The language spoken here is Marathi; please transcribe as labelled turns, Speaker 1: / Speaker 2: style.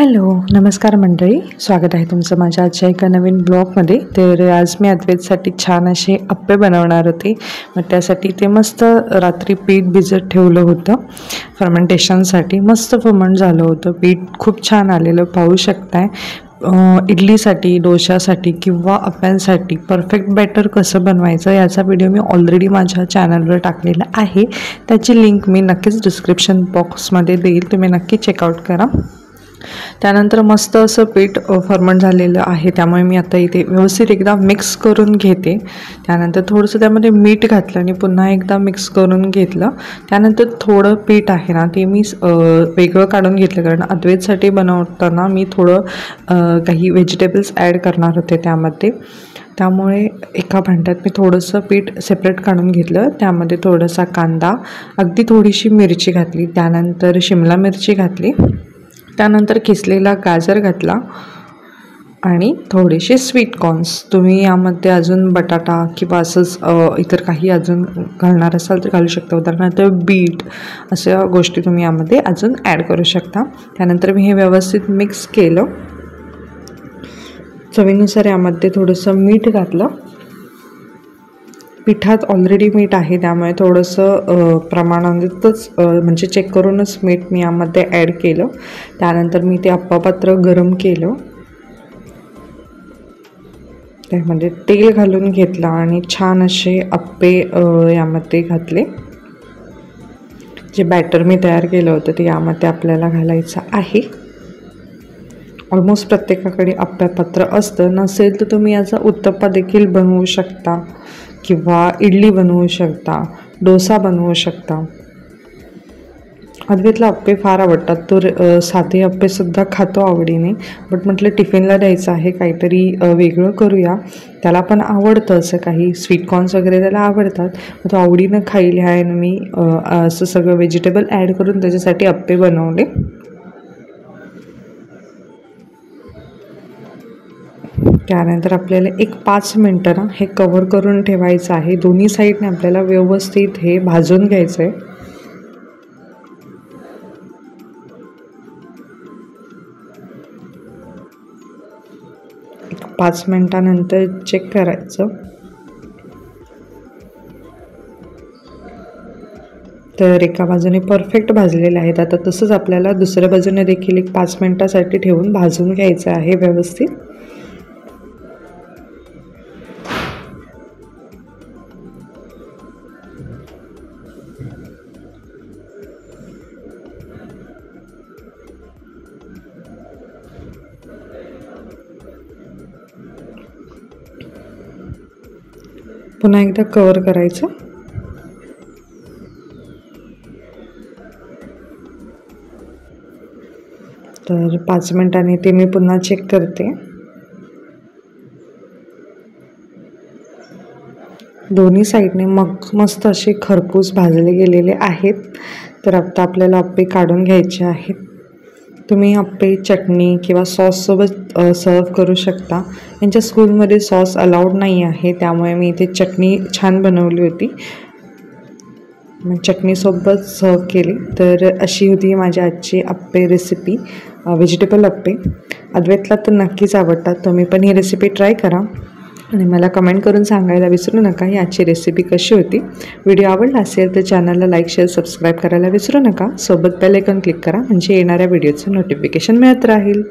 Speaker 1: हॅलो, नमस्कार मंडळी. स्वागत आहे तुमचं माझ्या आजच्या एका नवीन ब्लॉगमध्ये. तर आज मी अद्वैतसाठी छान असे अप्पे बनवणार होते. मग त्यासाठी ते मस्त रात्री पीठ भिजत ठेवलं होतं फर्मेंटेशनसाठी. मस्त फर्मंट झालं होतं. पीठ खूप छान आलेलं पाहू शकताय. इडलीसाठी, डोशासाठी किंवा अप्प्यांसाठी परफेक्ट बॅटर कसं बनवायचं याचा व्हिडिओ मी ऑलरेडी माझ्या चॅनलवर टाकलेला आहे. त्याची लिंक मी नक्कीच डिस्क्रिप्शन बॉक्समध्ये देईल, तुम्ही नक्की चेकआउट करा. त्यानंतर मस्त असं पीठ फर्मंट झालेलं आहे, त्यामुळे मी आता इथे व्यवस्थित एकदा मिक्स करून घेते. त्यानंतर थोडंसं त्यामध्ये मीठ घातलं आणि पुन्हा एकदा मिक्स करून घेतलं. त्यानंतर थोडं पीठ आहे ना ते मी वेगळं काढून घेतलं, कारण अद्वैतसाठी बनवताना मी थोडं काही व्हेजिटेबल्स ॲड करणार होते त्यामध्ये. त्यामुळे एका भांड्यात मी थोडंसं पीठ सेपरेट काढून घेतलं. त्यामध्ये थोडासा कांदा, अगदी थोडीशी मिरची घातली, त्यानंतर शिमला मिरची घातली, त्यानंतर किसलेला गाजर घातला आणि थोडेसे स्वीट कॉर्न्स. तुम्ही यामध्ये अजून बटाटा किंवा असंच इतर काही अजून घालणार असाल तर घालू शकता. उदाहरणार्थ बीट, अशा गोष्टी तुम्ही यामध्ये अजून ॲड करू शकता. त्यानंतर मी हे व्यवस्थित मिक्स केलं. चवीनुसार यामध्ये थोडंसं मीठ घातलं. पिठात ऑलरेडी मीठ आहे, त्यामुळे थोडंसं प्रमाणातच म्हणजे चेक करूनच मीठ मी यामध्ये ॲड केलं. त्यानंतर मी ते अप्पापात्र गरम केलं, त्यामध्ये तेल घालून घेतलं आणि छान असे अप्पे यामध्ये घातले. जे बॅटर मी तयार केलं होतं ते यामध्ये आपल्याला घालायचं आहे. ऑलमोस्ट प्रत्येकाकडे अप्पापात्र असतं. नसेल तर तुम्ही याचा उत्तप्पा देखील बनवू शकता किंवा इडली बनवू शकता, डोसा बनवू शकता. अद्वैतला अप्पे फार आवडतात. तो साधे अप्पेसुद्धा खातो आवडीने, बट म्हटलं टिफिनला द्यायचं आहे, काहीतरी वेगळं करूया. त्याला पण आवडतं असं काही, स्वीट कॉर्न्स वगैरे त्याला आवडतात, तो आवडीनं खाईल ह्या आणि मी असं सगळं व्हेजिटेबल ॲड करून त्याच्यासाठी अप्पे बनवले. त्यानंतर आपल्याला एक 5 मिनटं ना हे कव्हर करून ठेवायचं आहे. दोन्ही साईडने आपल्याला व्यवस्थित हे भाजून घ्यायचं आहे. 5 मिनटानंतर चेक करायचं. तर एका बाजूने परफेक्ट भाजलेले आहेत. आता तसंच आपल्याला दुसऱ्या बाजूने देखील एक 5 मिनटासाठी ठेवून भाजून घ्यायचं आहे व्यवस्थित. पुन्हा एकदा कव्हर करायचं. तर 5 मिनिटांनी ते मी पुन्हा चेक करते. दोन्ही साईडने मस्त असे खरपूस भाजले गेलेले आहेत. तर आता आपल्याला अप्पे काढून घ्यायचे आहेत. तुम्ही अप्पे चटणी किंवा सॉससोबत सर्व करू शकता. यांच्या स्कूलमध्ये सॉस अलाउड नाही आहे, त्यामुळे मी इथे चटणी छान बनवली होती, मग चटणीसोबत सर्व केली. तर अशी होती माझी आजची अप्पे रेसिपी, व्हेजिटेबल अप्पे. अद्वैतला तर नक्कीच आवडतात. तुम्ही पण ही रेसिपी ट्राय करा आणि मला कमेंट करून सांगायला विसरू नका याची रेसिपी कशी होती. व्हिडिओ आवडला असेल तर चॅनलला लाईक, शेअर, सबस्क्राईब करायला विसरू नका. सोबत बेल आयकॉन क्लिक करा, म्हणजे येणाऱ्या व्हिडिओचं नोटिफिकेशन मिळत राहील.